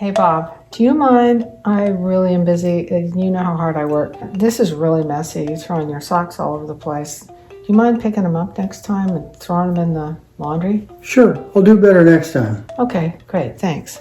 Hey, Bob, do you mind? I really am busy. You know how hard I work. This is really messy. You're throwing your socks all over the place. Do you mind picking them up next time and throwing them in the laundry? Sure, I'll do better next time. Okay, great. Thanks.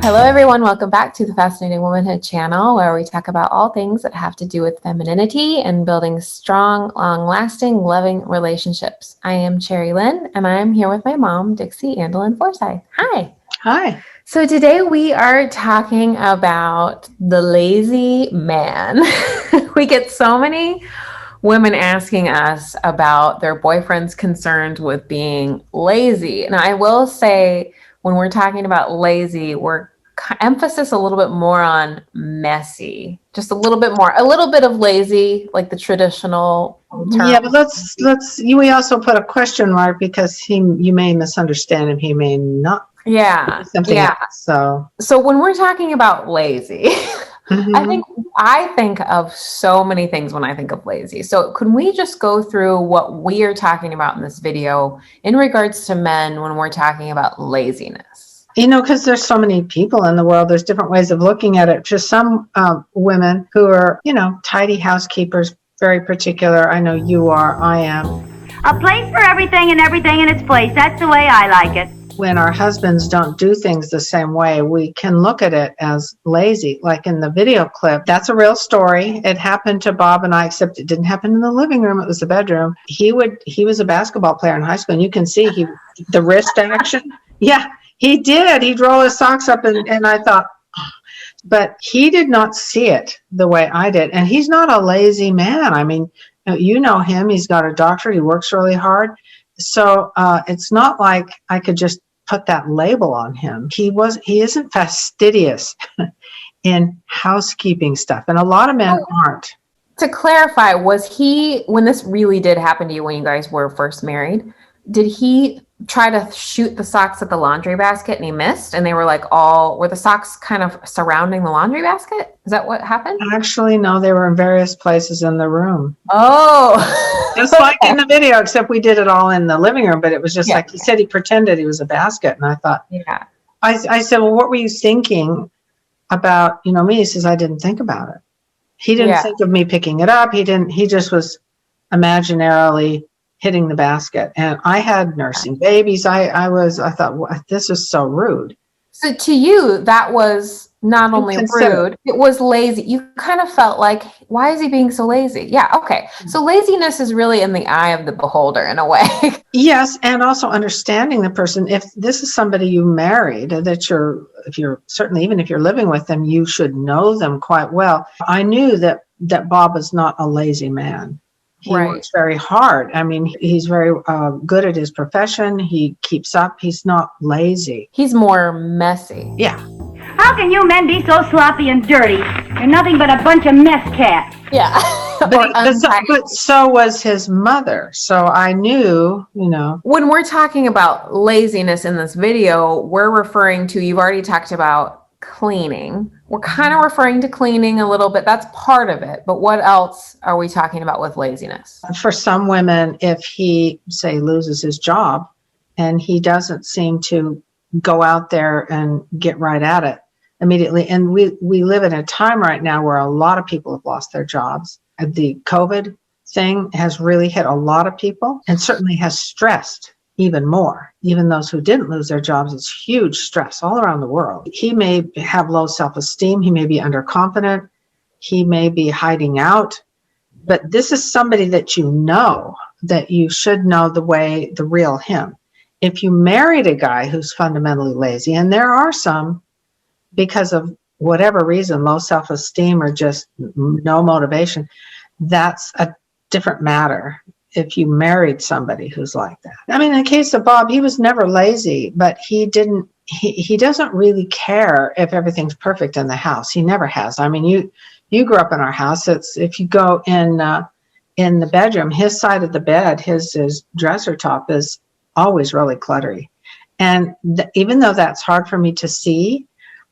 Hello everyone, welcome back to the Fascinating Womanhood channel, where we talk about all things that have to do with femininity and building strong, long-lasting, loving relationships. I am Cherry Lynn, and I'm here with my mom, Dixie Andelin Forsyth. Hi. Hi. So today we are talking about the lazy man. We get so many women asking us about their boyfriends concerned with being lazy. And I will say, when we're talking about lazy, we're emphasis a little bit more on messy, just a little bit of lazy, like the traditional term. Yeah, but we also put a question mark because you may misunderstand him. He may not. Yeah. Something else, so when we're talking about lazy, I think of so many things when I think of lazy. So can we just go through what we are talking about in this video in regards to men when we're talking about laziness? You know, because there's so many people in the world, there's different ways of looking at it. Just some women who are, tidy housekeepers, very particular. I know you are, I am. A place for everything and everything in its place. That's the way I like it. When our husbands don't do things the same way, we can look at it as lazy. Like in the video clip, that's a real story. It happened to Bob and I, except it didn't happen in the living room. It was the bedroom. He was a basketball player in high school, and you can see the wrist action. Yeah, he did. He'd roll his socks up, and I thought, but he did not see it the way I did. And he's not a lazy man. I mean, you know him. He's got a doctorate. He works really hard. So it's not like I could just put that label on him. He isn't fastidious in housekeeping stuff. And a lot of men aren't. To clarify, was he, when this really did happen to you when you guys were first married, did he try to shoot the socks at the laundry basket and he missed? And they were were the socks kind of surrounding the laundry basket? Is that what happened? Actually, no, they were in various places in the room. Oh. Just like in the video, except we did it all in the living room, but it was just like he said he pretended he was a basket. And I thought, I said, well, what were you thinking about, me? He says, I didn't think about it. He didn't think of me picking it up. He just was imaginarily hitting the basket. And I had nursing babies. I thought, well, this is so rude. So to you, that was not only rude, it was lazy. You kind of felt like, why is he being so lazy? Yeah. Okay. So laziness is really in the eye of the beholder in a way. Yes. And also understanding the person. If this is somebody you married, if you're certainly, even if you're living with them, you should know them quite well. I knew that Bob is not a lazy man. He works very hard. I mean, he's very good at his profession. He keeps up. He's not lazy. He's more messy. Yeah. How can you men be so sloppy and dirty? You're nothing but a bunch of mess cats. Yeah. But so was his mother. So I knew, When we're talking about laziness in this video, we're referring to, you've already talked about cleaning. We're kind of referring to cleaning a little bit. That's part of it. But what else are we talking about with laziness? For some women, if he, say, loses his job and he doesn't seem to go out there and get right at it immediately. And we live in a time right now where a lot of people have lost their jobs. The COVID thing has really hit a lot of people and certainly has stressed even more. Even those who didn't lose their jobs, it's huge stress all around the world. He may have low self-esteem. He may be underconfident. He may be hiding out. But this is somebody that you know, that you should know the real him. If you married a guy who's fundamentally lazy, and there are some, because of whatever reason, low self-esteem or just no motivation, that's a different matter. If you married somebody who's like that. I mean, in the case of Bob, he was never lazy, but he doesn't really care if everything's perfect in the house. He never has. I mean, you grew up in our house. It's, if you go in the bedroom, his side of the bed, his dresser top is always really cluttery. And even though that's hard for me to see,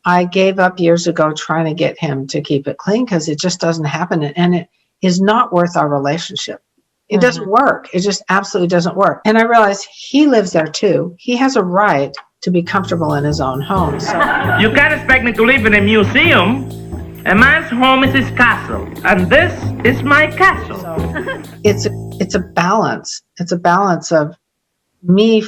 I gave up years ago trying to get him to keep it clean, because it just doesn't happen. And it is not worth our relationship. It doesn't work. It just absolutely doesn't work. And I realize he lives there too. He has a right to be comfortable in his own home. So you can't expect me to live in a museum. A man's home is his castle, and this is my castle. So it's a balance. It's a balance of me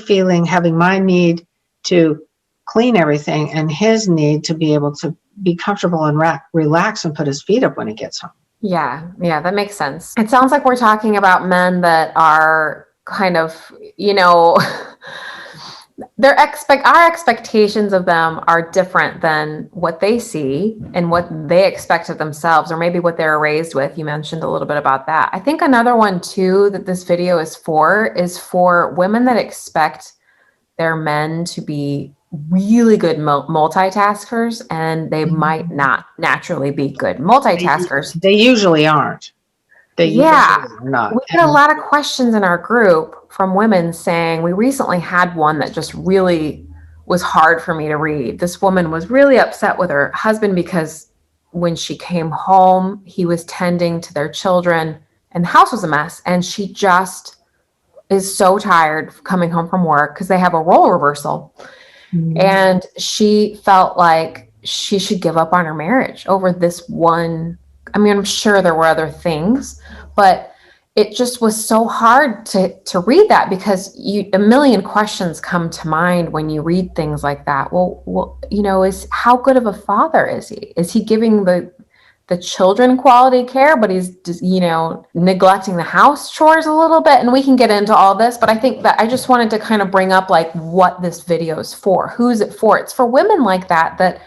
having my need to clean everything and his need to be able to be comfortable and relax and put his feet up when he gets home. Yeah, that makes sense. It sounds like we're talking about men that are kind of, our expectations of them are different than what they see and what they expect of themselves, or maybe what they're raised with. You mentioned a little bit about that. I think another one too that this video is for women that expect their men to be really good multitaskers, and they might not naturally be good multitaskers. They usually aren't. Usually are not. We get a lot of questions in our group from women saying, we recently had one that just really was hard for me to read. This woman was really upset with her husband because when she came home, he was tending to their children and the house was a mess. And she just is so tired coming home from work because they have a role reversal. And she felt like she should give up on her marriage over this one. I mean, I'm sure there were other things, but it just was so hard to read that, because a million questions come to mind when you read things like that. Well, is how good of a father is he? Is he giving the children quality care, but he's just, neglecting the house chores a little bit? And we can get into all this, but I think that I just wanted to kind of bring up like what this video is for. Who's it for? It's for women like that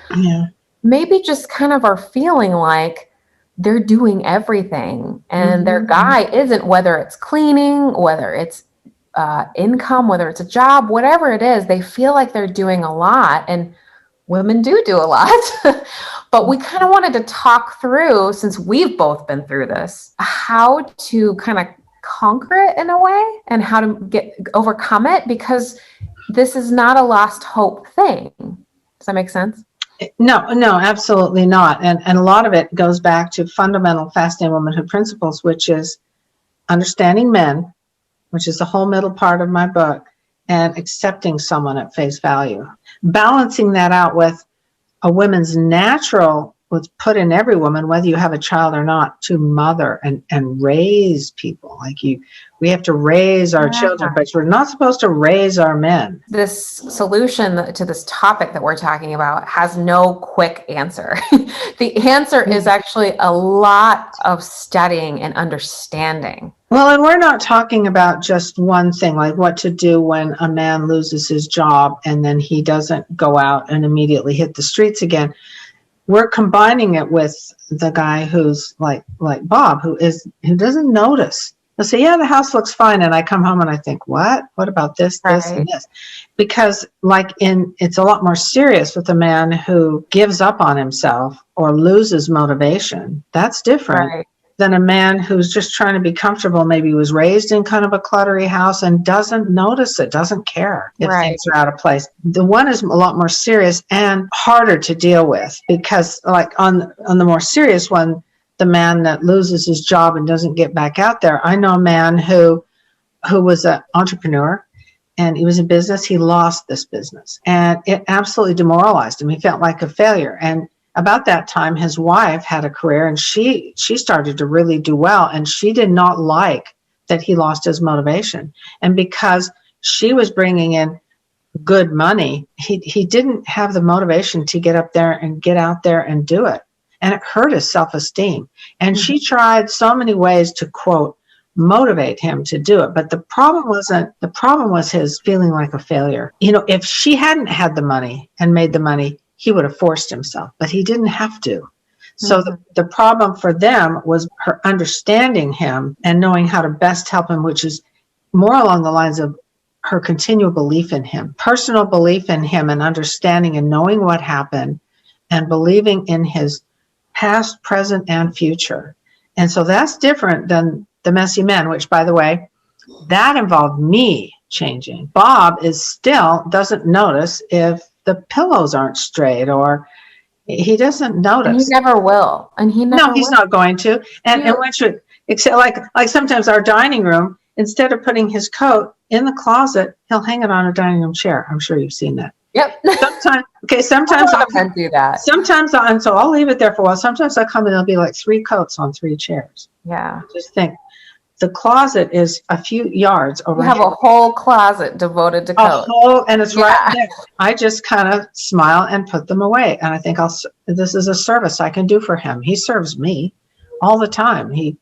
maybe just kind of are feeling like they're doing everything and their guy isn't, whether it's cleaning, whether it's income, whether it's a job, whatever it is, they feel like they're doing a lot. And women do a lot. But we kind of wanted to talk through, since we've both been through this, how to kind of conquer it in a way and how to overcome it, because this is not a lost hope thing. Does that make sense? No, absolutely not. And a lot of it goes back to fundamental fascinating womanhood principles, which is understanding men, which is the whole middle part of my book, and accepting someone at face value. Balancing that out with a woman's natural, what's put in every woman, whether you have a child or not, to mother and raise people. Like we have to raise our children, but we're not supposed to raise our men. This solution to this topic that we're talking about has no quick answer. The answer is actually a lot of studying and understanding. Well, and we're not talking about just one thing, like what to do when a man loses his job and then he doesn't go out and immediately hit the streets again. We're combining it with the guy who's like Bob, who doesn't notice. They'll say, yeah, the house looks fine. And I come home and I think, what about this, this, and this? Because it's a lot more serious with a man who gives up on himself or loses motivation. That's different than a man who's just trying to be comfortable. Maybe was raised in kind of a cluttery house and doesn't notice it, doesn't care if things are out of place. The one is a lot more serious and harder to deal with, because like on the more serious one, the man that loses his job and doesn't get back out there. I know a man who was an entrepreneur and he was in business. He lost this business and it absolutely demoralized him. He felt like a failure. And about that time, his wife had a career and she started to really do well. And she did not like that he lost his motivation. And because she was bringing in good money, he didn't have the motivation to get out there and do it. And it hurt his self-esteem. And she tried so many ways to, quote, motivate him to do it. But the problem was his feeling like a failure. If she hadn't had the money and made the money, he would have forced himself, but he didn't have to. So the problem for them was her understanding him and knowing how to best help him, which is more along the lines of her continual belief in him, personal belief in him, and understanding and knowing what happened and believing in his past, present, and future. And so that's different than the messy men, which, by the way, that involved me changing. Bob still doesn't notice if the pillows aren't straight, or he doesn't notice. And he never will. And he's not going to. And which would, except like sometimes our dining room, instead of putting his coat in the closet, he'll hang it on a dining room chair. I'm sure you've seen that. Yep. Sometimes I'll do that. And so I'll leave it there for a while. Sometimes I come and there'll be like 3 coats on 3 chairs. Yeah. Just think, the closet is a few yards over. You have a whole closet devoted to coats. And it's right there. I just kind of smile and put them away. And I think this is a service I can do for him. He serves me all the time. He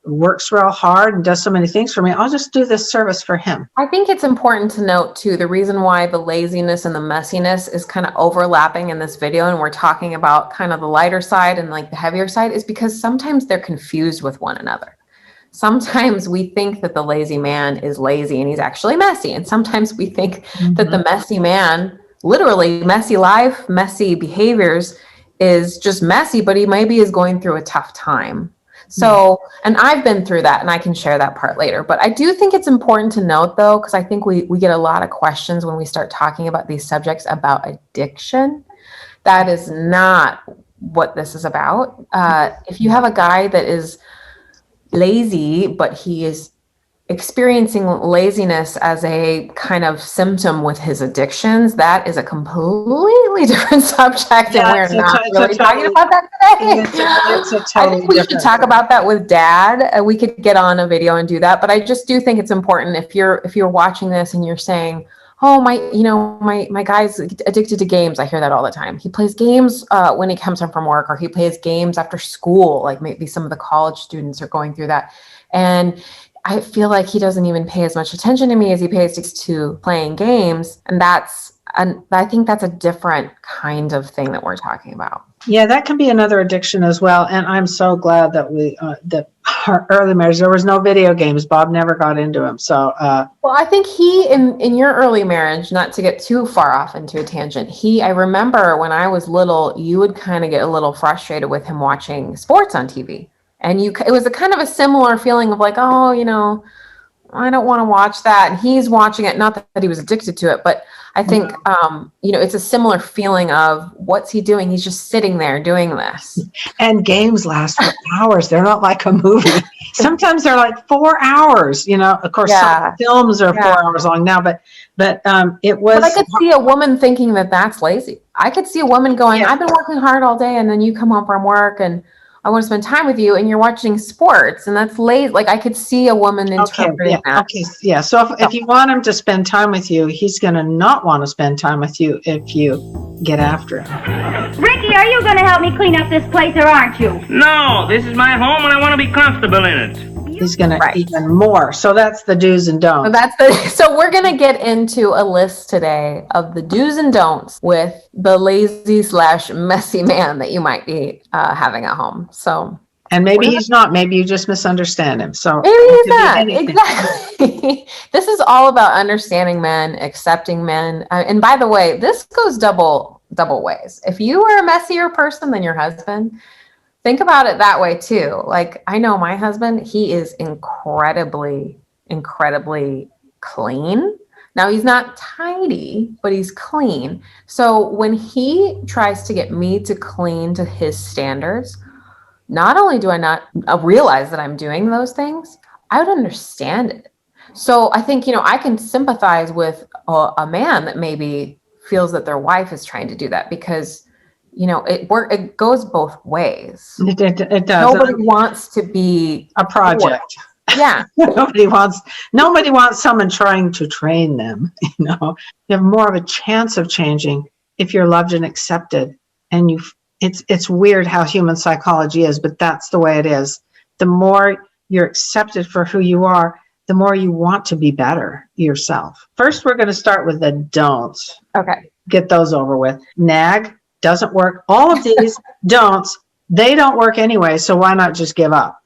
works real hard and does so many things for me. I'll just do this service for him. I think it's important to note too, the reason why the laziness and the messiness is kind of overlapping in this video, and we're talking about kind of the lighter side and like the heavier side, is because sometimes they're confused with one another. Sometimes we think that the lazy man is lazy and he's actually messy. And sometimes we think that the messy man, literally messy life, messy behaviors, is just messy, but he maybe is going through a tough time. So, and I've been through that, and I can share that part later. But I do think it's important to note, though, because I think we get a lot of questions when we start talking about these subjects about addiction. That is not what this is about. If you have a guy that is lazy, but he is experiencing laziness as a kind of symptom with his addictions, that is a completely different subject, and we're not really talking about that today. I think we should talk about that with Dad. We could get on a video and do that, but I just do think it's important if you're watching this and you're saying, oh, my guy's addicted to games. I hear that all the time. He plays games when he comes home from work, or he plays games after school. Like maybe some of the college students are going through that. And I feel like he doesn't even pay as much attention to me as he pays to playing games. And I think that's a different kind of thing that we're talking about. Yeah, that can be another addiction as well. And I'm so glad that that our early marriage, there was no video games. Bob never got into them. So, well, I think in your early marriage, not to get too far off into a tangent, I remember when I was little, you would kind of get a little frustrated with him watching sports on TV. And it was a kind of a similar feeling of like, oh, I don't want to watch that. And he's watching it, not that he was addicted to it, but I think, it's a similar feeling of what's he doing? He's just sitting there doing this. And games last for hours. They're not like a movie. Sometimes they're like 4 hours, of course, some films are 4 hours long now, but it was. But I could see a woman thinking that that's lazy. I could see a woman going, I've been working hard all day, and then you come home from work and I want to spend time with you, and you're watching sports, and that's late. Like I could see a woman interpreting that. Okay, yeah. So if you want him to spend time with you, he's going to not want to spend time with you if you get after him. Ricky, are you going to help me clean up this place, or aren't you? No, this is my home and I want to be comfortable in it. He's going to even more. So that's the do's and don'ts. So we're going to get into a list today of the do's and don'ts with the lazy/messy man that you might be having at home. So, and maybe he's not. Maybe you just misunderstand him. So maybe he's not. Exactly. This is all about understanding men, accepting men. And by the way, this goes double ways. If you are a messier person than your husband, think about it that way too. Like I know my husband, he is incredibly, incredibly clean. Now he's not tidy, but he's clean. So when he tries to get me to clean to his standards, not only do I not realize that I'm doing those things, I would understand it. So I think, I can sympathize with a man that maybe feels that their wife is trying to do that because it goes both ways. It does. Nobody wants to be a project. Yeah. Nobody wants someone trying to train them. You have more of a chance of changing if you're loved and accepted. And it's weird how human psychology is, but that's the way it is. The more you're accepted for who you are, the more you want to be better yourself. First, we're going to start with the don'ts. Okay. Get those over with. Nag doesn't work. All of these don'ts, they don't work anyway, so why not just give up?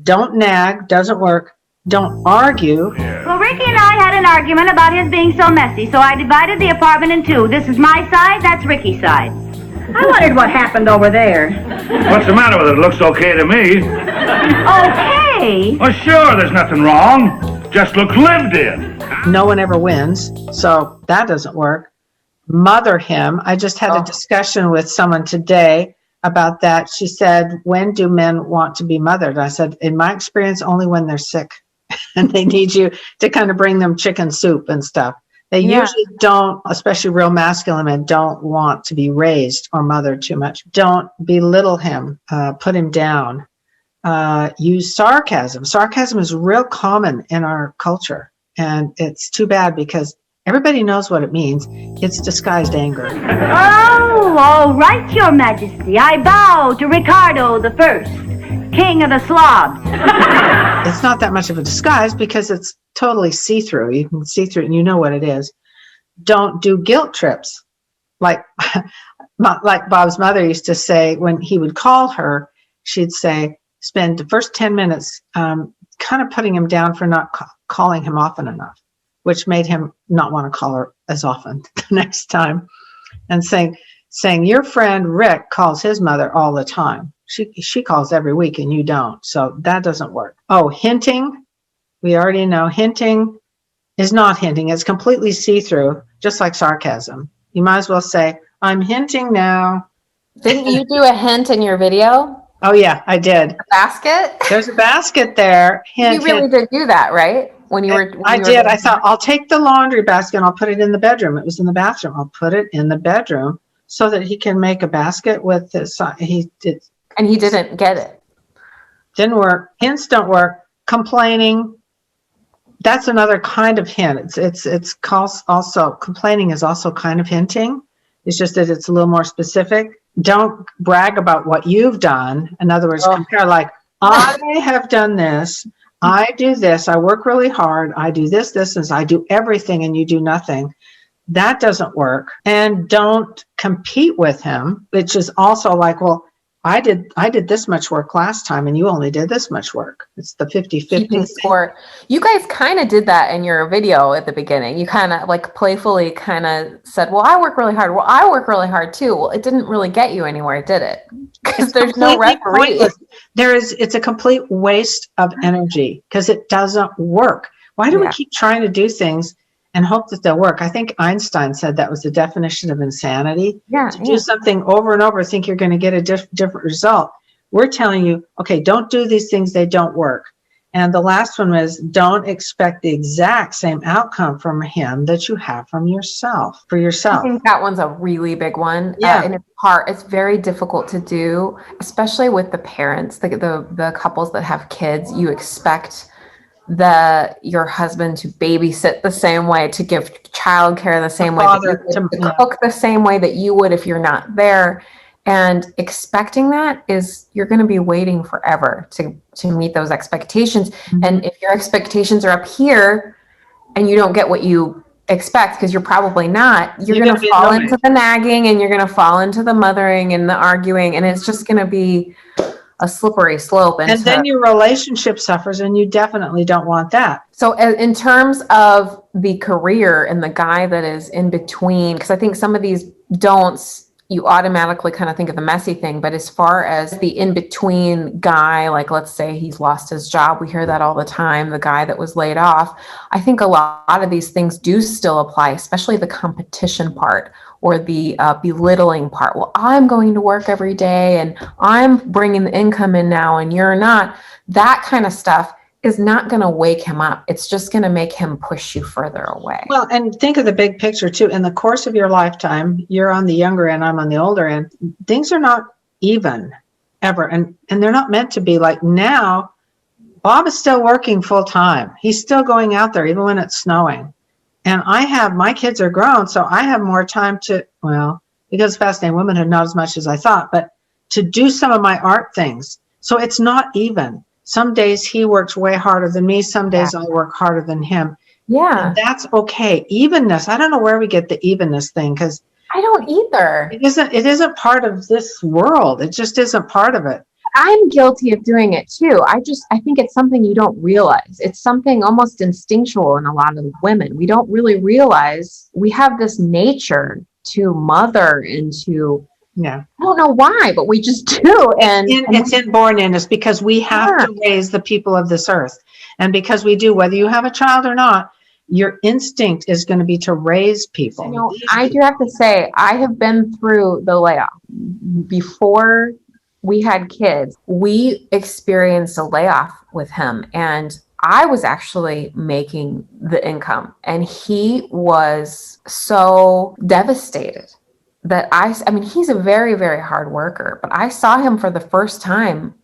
Don't nag, doesn't work. Don't argue. Well, Ricky and I had an argument about his being so messy, so I divided the apartment in two. This is my side, that's Ricky's side. I wondered what happened over there. What's the matter with it? It looks okay to me. Okay. Well, sure, there's nothing wrong. Just looks lived in. No one ever wins, so that doesn't work. Mother him. I just had a discussion with someone today about that. She said, when do men want to be mothered? I said, in my experience, only when they're sick and they need you to kind of bring them chicken soup and stuff. They usually don't, especially real masculine men, don't want to be raised or mothered too much. Don't belittle him, put him down. Use sarcasm. Sarcasm is real common in our culture, and it's too bad because everybody knows what it means. It's disguised anger. Oh, all right, Your Majesty. I bow to Ricardo the First, King of the Slobs. It's not that much of a disguise because it's totally see-through. You can see through it and you know what it is. Don't do guilt trips. Like Bob's mother used to say when he would call her, she'd say, spend the first 10 minutes kind of putting him down for not calling him often enough, which made him not want to call her as often the next time. And saying, your friend Rick calls his mother all the time. She calls every week and you don't. So that doesn't work. Oh, hinting. We already know hinting is not hinting. It's completely see-through, just like sarcasm. You might as well say, I'm hinting now. Didn't you do a hint in your video? Oh, yeah, I did. A basket? There's a basket there. Hint, You really did do that, right? I did. I thought, I'll take the laundry basket and I'll put it in the bedroom. It was in the bathroom. I'll put it in the bedroom so that he can make a basket with this. He did. And he didn't get it. Didn't work. Hints don't work. Complaining. That's another kind of hint. It's called also, complaining is also kind of hinting. It's just that it's a little more specific. Don't brag about what you've done. In other words, compare like, I have done this. I do this. I work really hard. I do this, and I do everything and you do nothing. That doesn't work. And don't compete with him, which is also like, well, I did this much work last time and you only did this much work. It's the 50-50 score. You guys kind of did that in your video at the beginning. You kind of like playfully kind of said, well, I work really hard. Well, I work really hard too. Well, it didn't really get you anywhere, did it? Because there's no referee. It's a complete waste of energy because it doesn't work. Why do we keep trying to do things and hope that they'll work? I think Einstein said that was the definition of insanity. To do something over and over, think you're going to get a different result. We're telling you, okay, don't do these things. They don't work. And the last one was, don't expect the exact same outcome from him that you have from yourself, for yourself. I think that one's a really big one. And it's very difficult to do, especially with the parents, the couples that have kids. You expect your husband to babysit the same way, to give childcare the same way, to cook the same way that you would if you're not there. And expecting that you're going to be waiting forever to meet those expectations. Mm-hmm. And if your expectations are up here and you don't get what you expect, because you're probably not, you're going to fall into the nagging and you're going to fall into the mothering and the arguing. And it's just going to be a slippery slope. And then your relationship suffers, and you definitely don't want that. So in terms of the career and the guy that is in between, because I think some of these don'ts, you automatically kind of think of the messy thing. But as far as the in-between guy, like let's say he's lost his job, we hear that all the time, the guy that was laid off. I think a lot of these things do still apply, especially the competition part or the belittling part. Well, I'm going to work every day and I'm bringing the income in now and you're not. That kind of stuff is not going to wake him up. It's just going to make him push you further away. Well, and think of the big picture too. In the course of your lifetime, you're on the younger end, I'm on the older end. Things are not even ever. And they're not meant to be. Like now, Bob is still working full time. He's still going out there even when it's snowing. And my kids are grown, so I have more time to, well, because Fascinating Womanhood, not as much as I thought, but to do some of my art things. So it's not even. Some days he works way harder than me. Some days I work harder than him. Yeah. And that's okay. Evenness. I don't know where we get the evenness thing, because I don't either. it isn't part of this world. It just isn't part of it. I'm guilty of doing it too. I think it's something you don't realize. It's something almost instinctual in a lot of women. We don't really realize we have this nature to mother and to, I don't know why, but we just do. And it's inborn in us because we have to raise the people of this earth. And because we do, whether you have a child or not, your instinct is going to be to raise people. You know, I do have to say, I have been through the layoff. Before we had kids, we experienced a layoff with him, and I was actually making the income, and he was so devastated that I mean, he's a very, very hard worker, but I saw him for the first time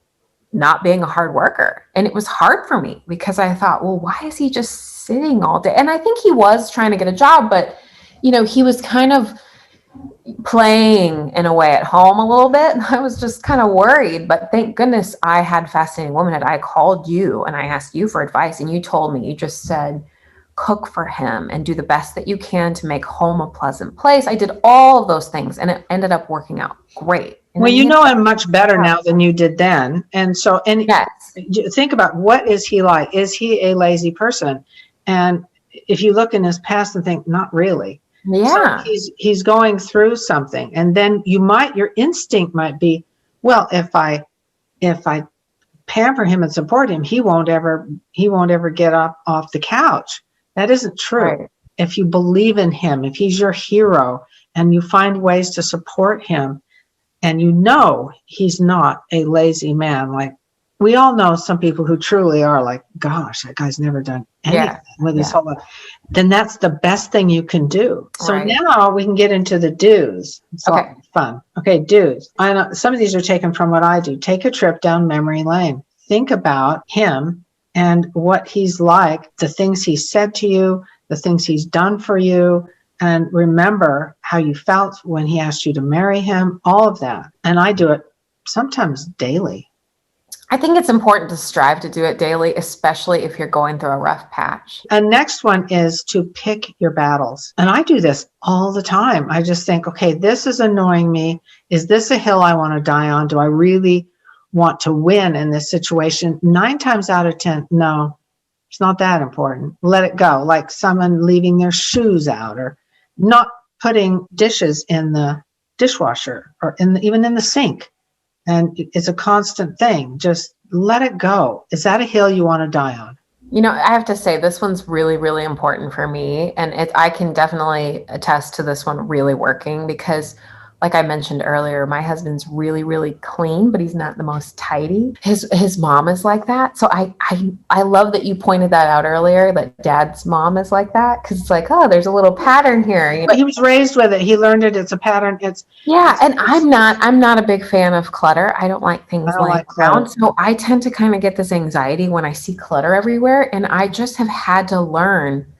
not being a hard worker. And it was hard for me because I thought, well, why is he just sitting all day? And I think he was trying to get a job, but you know, he was kind of playing in a way at home a little bit. I was just kind of worried, but thank goodness I had Fascinating Womanhood. I called you and I asked you for advice, and you told me, you just said, cook for him and do the best that you can to make home a pleasant place. I did all of those things and it ended up working out great. And well, you know him much better now than you did then. And so, think about, what is he like? Is he a lazy person? And if you look in his past and think, not really. Yeah. So he's going through something. And then your instinct might be, well, if I pamper him and support him, he won't ever get up off the couch. That isn't true. Right. If you believe in him, if he's your hero and you find ways to support him, and you know he's not a lazy man. Like, we all know some people who truly are like, gosh, that guy's never done anything with his whole life. Then that's the best thing you can do. So now we can get into the do's. It's all fun. Okay, do's. I know some of these are taken from what I do. Take a trip down memory lane. Think about him and what he's like, the things he said to you, the things he's done for you, and remember how you felt when he asked you to marry him, all of that. And I do it sometimes daily. I think it's important to strive to do it daily, especially if you're going through a rough patch. And next one is to pick your battles. And I do this all the time. I just think, okay, this is annoying me. Is this a hill I want to die on? Do I really want to win in this situation? 9 times out of 10, no, it's not that important. Let it go. Like someone leaving their shoes out, or not putting dishes in the dishwasher, or even in the sink. And it's a constant thing. Just let it go. Is that a hill you want to die on? You know, I have to say this one's really, really important for me. And I can definitely attest to this one really working because, like I mentioned earlier, my husband's really, really clean, but he's not the most tidy. His mom is like that. So I love that you pointed that out earlier, that Dad's mom is like that, because it's like, oh, there's a little pattern here. You know? But he was raised with it. He learned it. It's a pattern. I'm not a big fan of clutter. I don't like things laying around. So I tend to kind of get this anxiety when I see clutter everywhere, and I just have had to learn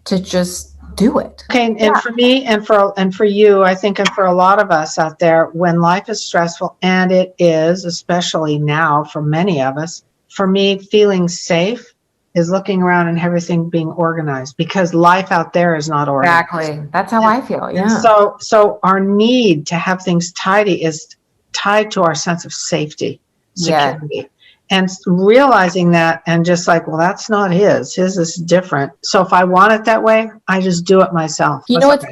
to just do it. Okay, and for me and for you, I think, and for a lot of us out there, when life is stressful, and it is, especially now for many of us, for me, feeling safe is looking around and everything being organized, because life out there is not organized. Exactly. That's how I feel. Yeah. And so our need to have things tidy is tied to our sense of safety, security. Yeah. And realizing that, and just like, well, that's not his is different. So if I want it that way, I just do it myself. You know what's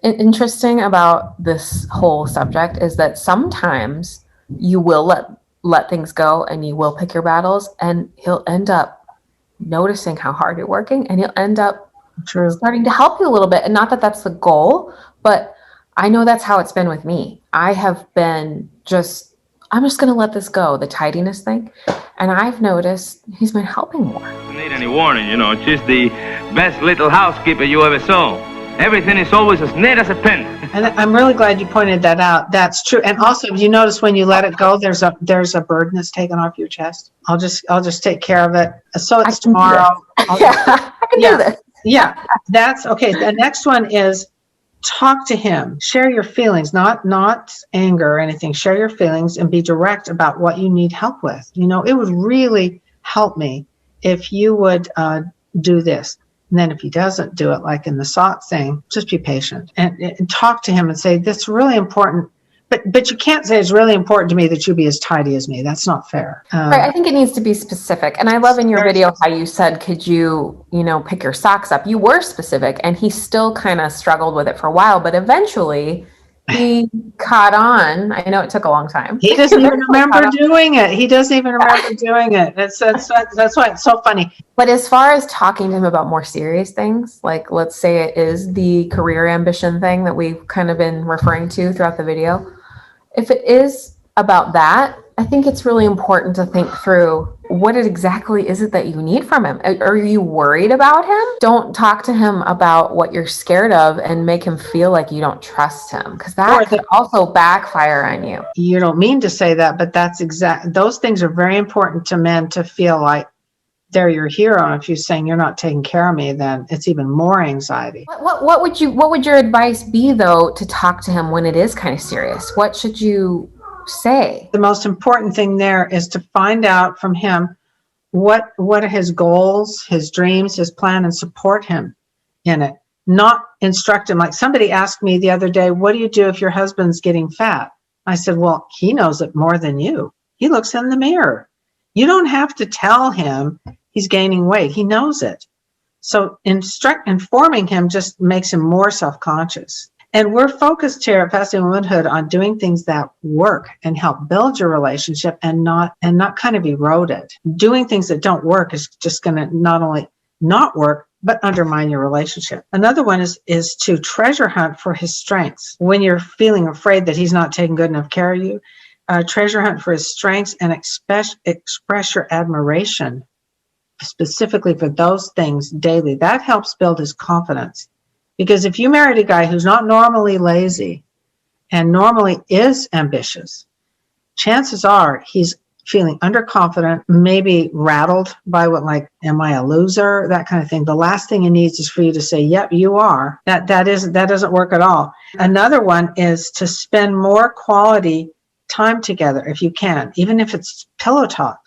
interesting about this whole subject is that sometimes you will let things go and you will pick your battles, and he'll end up noticing how hard you're working, and he'll end up starting to help you a little bit. And not that that's the goal, but I know that's how it's been with me. I have been I'm just going to let this go, the tidiness thing. And I've noticed he's been helping more. Don't need any warning, she's the best little housekeeper you ever saw. Everything is always as neat as a pin. And I'm really glad you pointed that out. That's true. And also, you notice when you let it go, there's a burden that's taken off your chest. I'll just take care of it. So it's tomorrow. I can do this. Yeah, that's okay. The next one is talk to him. Share your feelings, not anger or anything. Share your feelings and be direct about what you need help with. It would really help me if you would do this. And then if he doesn't do it, like in the sock thing, just be patient and talk to him and say, "This is really important." But you can't say it's really important to me that you be as tidy as me. That's not fair. Right. I think it needs to be specific. And I love in your video how you said, could you, pick your socks up? You were specific, and he still kind of struggled with it for a while, but eventually he caught on. I know it took a long time. He doesn't even remember doing it. That's why it's so funny. But as far as talking to him about more serious things, like let's say it is the career ambition thing that we've kind of been referring to throughout the video. If it is about that, I think it's really important to think through what exactly is it that you need from him. Are you worried about him? Don't talk to him about what you're scared of and make him feel like you don't trust him, because that could also backfire on you. You don't mean to say that, but those things are very important to men to feel like they're your hero. And if you're saying you're not taking care of me, then it's even more anxiety. What would your advice be though to talk to him when it is kind of serious? What should you say? The most important thing there is to find out from him what are his goals, his dreams, his plan, and support him in it. Not instruct him. Like somebody asked me the other day, "What do you do if your husband's getting fat?" I said, "Well, he knows it more than you. He looks in the mirror. You don't have to tell him he's gaining weight. He knows it." So informing him just makes him more self-conscious. And we're focused here at Fascinating Womanhood on doing things that work and help build your relationship and not kind of erode it. Doing things that don't work is just going to not only not work, but undermine your relationship. Another one is to treasure hunt for his strengths. When you're feeling afraid that he's not taking good enough care of you, treasure hunt for his strengths and express your admiration specifically for those things daily. That helps build his confidence. Because if you married a guy who's not normally lazy and normally is ambitious, chances are he's feeling underconfident, maybe rattled by am I a loser? That kind of thing. The last thing he needs is for you to say, "Yep, you are." That doesn't work at all. Another one is to spend more quality time together if you can, even if it's pillow talk.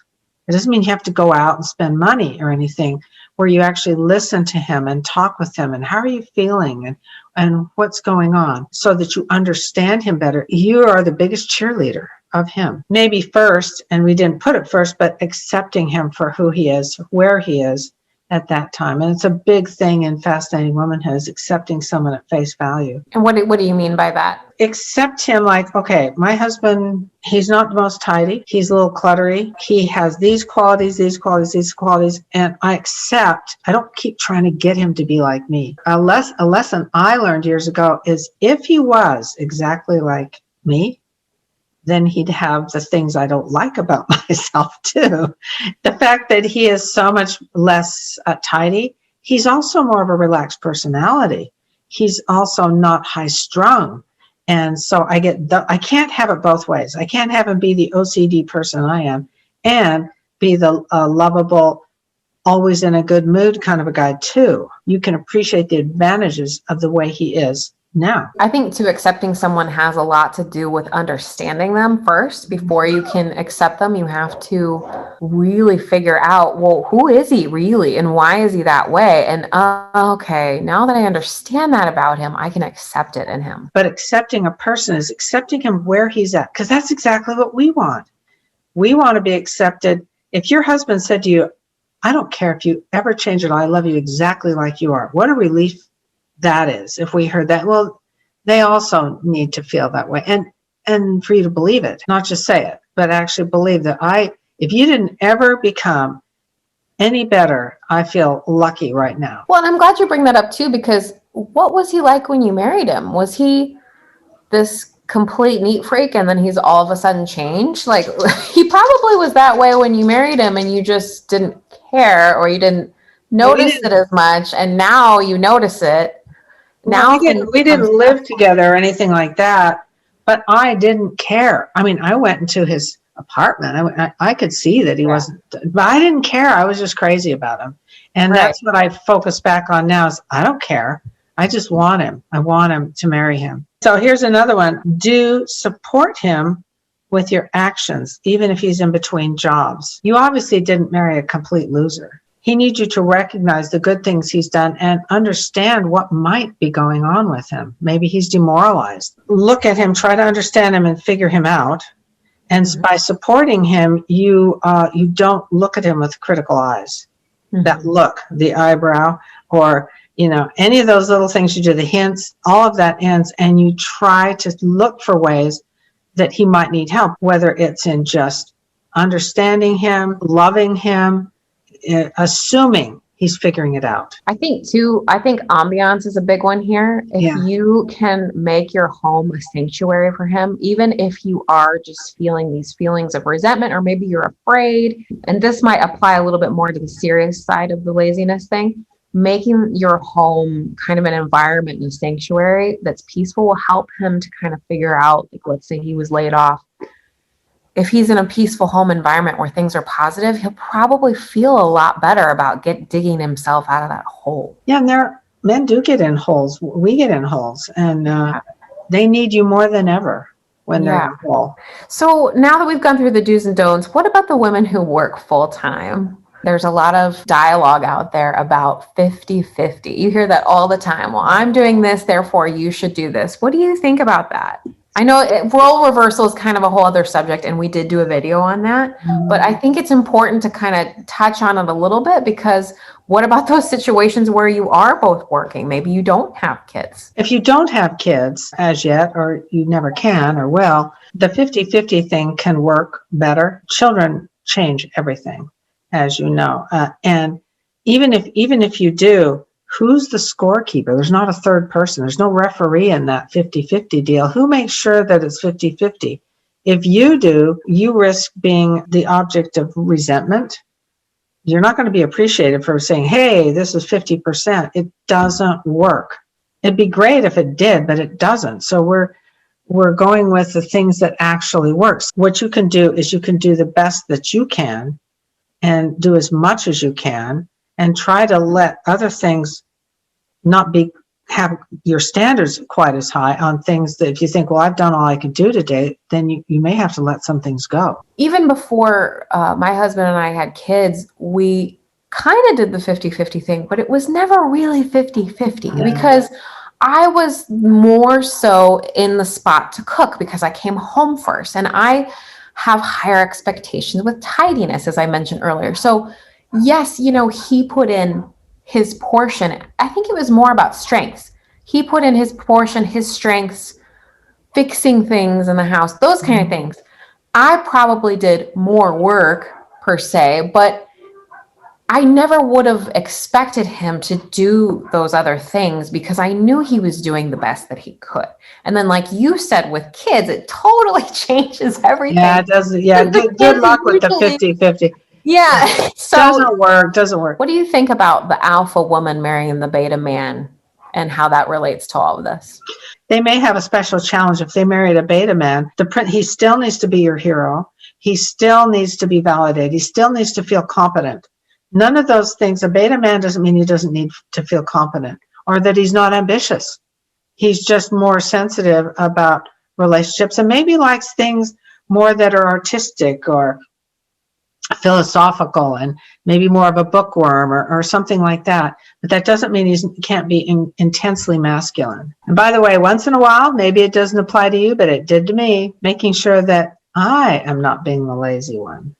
It doesn't mean you have to go out and spend money or anything, where you actually listen to him and talk with him and how are you feeling and what's going on, so that you understand him better. You are the biggest cheerleader of him. Maybe first, and we didn't put it first, but accepting him for who he is, where he is at that time. And it's a big thing in Fascinating Womanhood, is accepting someone at face value. And what do you mean by that? Accept him like, okay, my husband, he's not the most tidy. He's a little cluttery. He has these qualities, and I don't keep trying to get him to be like me. A lesson I learned years ago is if he was exactly like me, then he'd have the things I don't like about myself too. The fact that he is so much less tidy, he's also more of a relaxed personality. He's also not high strung. And so I can't have it both ways. I can't have him be the OCD person I am and be the lovable, always in a good mood kind of a guy too. You can appreciate the advantages of the way he is now. I think accepting someone has a lot to do with understanding them first. Before you can accept them, you have to really figure out, well, who is he really and why is he that way? And okay, now that I understand that about him, I can accept it in him. But accepting a person is accepting him where he's at, because that's exactly what we want. We want to be accepted. If your husband said to you, "I don't care if you ever change it, I love you exactly like you are," what a relief that is. If we heard that, well, they also need to feel that way, and for you to believe it, not just say it, but actually believe that if you didn't ever become any better, I feel lucky right now. Well, and I'm glad you bring that up too, because what was he like when you married him? Was he this complete neat freak and then he's all of a sudden changed? Like, he probably was that way when you married him and you just didn't care, or you didn't notice it as much, and now you notice it. Now we didn't live together or anything like that, but I didn't care. I mean, I went into his apartment. I could see that he wasn't, but I didn't care. I was just crazy about him. And that's what I focus back on now is I don't care. I just want him. I want him to marry him. So here's another one. Do support him with your actions, even if he's in between jobs. You obviously didn't marry a complete loser. He needs you to recognize the good things he's done and understand what might be going on with him. Maybe he's demoralized. Look at him, try to understand him and figure him out. And by supporting him, you don't look at him with critical eyes. That look, the eyebrow, or any of those little things you do, the hints, all of that ends, and you try to look for ways that he might need help, whether it's in just understanding him, loving him, assuming he's figuring it out. I think ambiance is a big one here. If you can make your home a sanctuary for him, even if you are just feeling these feelings of resentment, or maybe you're afraid, and this might apply a little bit more to the serious side of the laziness thing, making your home kind of an environment and a sanctuary that's peaceful will help him to kind of figure out, like, let's say he was laid off. If he's in a peaceful home environment where things are positive, he'll probably feel a lot better about digging himself out of that hole. Yeah, and men do get in holes. We get in holes, and they need you more than ever when they're in a hole. So now that we've gone through the do's and don'ts, what about the women who work full time? There's a lot of dialogue out there about 50-50. You hear that all the time. Well, I'm doing this, therefore you should do this. What do you think about that? I know role reversal is kind of a whole other subject, and we did do a video on that, but I think it's important to kind of touch on it a little bit, because what about those situations where you are both working? Maybe you don't have kids. If you don't have kids as yet, or you never can or will, the 50-50 thing can work better. Children change everything, as you know. And even if you do, who's the scorekeeper? There's not a third person. There's no referee in that 50-50 deal. Who makes sure that it's 50-50? If you do, you risk being the object of resentment. You're not going to be appreciated for saying, hey, this is 50%. It doesn't work. It'd be great if it did, but it doesn't. So we're going with the things that actually works. What you can do is you can do the best that you can and do as much as you can, and try to let other things not have your standards quite as high on things that if you think, well, I've done all I could do today, then you may have to let some things go. Even before my husband and I had kids, we kind of did the 50-50 thing, but it was never really 50-50 because I was more so in the spot to cook because I came home first, and I have higher expectations with tidiness, as I mentioned earlier. So yes, he put in his portion. I think it was more about strengths. He put in his portion, his strengths, fixing things in the house, those kind of things. I probably did more work per se, but I never would have expected him to do those other things because I knew he was doing the best that he could. And then, like you said, with kids, it totally changes everything. Yeah, it does. Yeah, good luck with the 50-50. Yeah. So doesn't work. What do you think about the alpha woman marrying the beta man and how that relates to all of this? They may have a special challenge if they married a beta man. He still needs to be your hero. He still needs to be validated. He still needs to feel competent. None of those things. A beta man doesn't mean he doesn't need to feel competent or that he's not ambitious. He's just more sensitive about relationships and maybe likes things more that are artistic or philosophical and maybe more of a bookworm or something like that. But that doesn't mean he can't be intensely masculine. And by the way, once in a while, maybe it doesn't apply to you, but it did to me, making sure that I am not being the lazy one.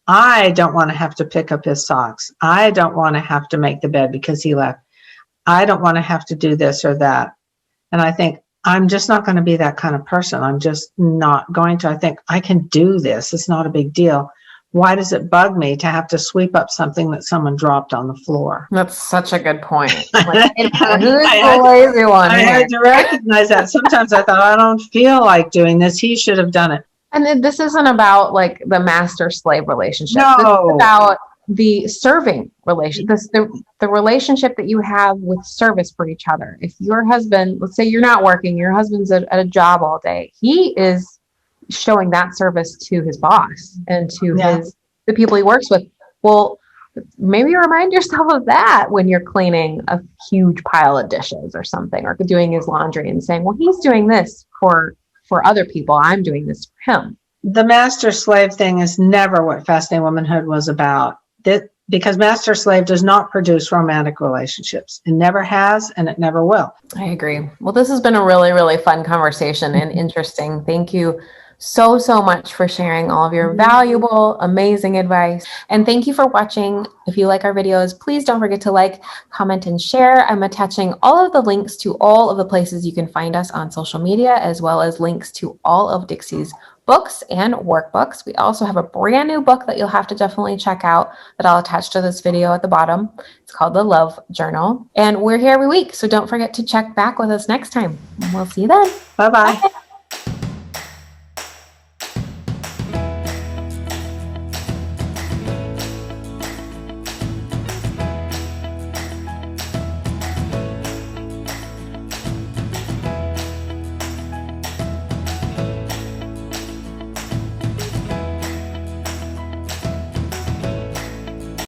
I don't want to have to pick up his socks. I don't want to have to make the bed because he left. I don't want to have to do this or that. And I think I'm just not going to be that kind of person. I'm just not going to. I think I can do this. It's not a big deal. Why does it bug me to have to sweep up something that someone dropped on the floor? That's such a good point. Like, who's the lazy one? I had to recognize that. Sometimes I thought, I don't feel like doing this. He should have done it. And this isn't about like the master-slave relationship. No. This is about the serving relation, the relationship that you have with service for each other. If your husband, let's say you're not working, your husband's at a job all day, he is showing that service to his boss and to the people he works with. Well, maybe remind yourself of that when you're cleaning a huge pile of dishes or something, or doing his laundry and saying, well, he's doing this for other people, I'm doing this for him. The master slave thing is never what Fascinating Womanhood was about. Because master slave does not produce romantic relationships. It never has, and it never will. I agree. Well, this has been a really, really fun conversation and interesting. Thank you so much for sharing all of your valuable, amazing advice. And thank you for watching. If you like our videos, please don't forget to like, comment, and share. I'm attaching all of the links to all of the places you can find us on social media, as well as links to all of Dixie's books and workbooks. We also have a brand new book that you'll have to definitely check out that I'll attach to this video at the bottom. It's called The Love Journal. And we're here every week, so don't forget to check back with us next time. We'll see you then. Bye-bye. Bye.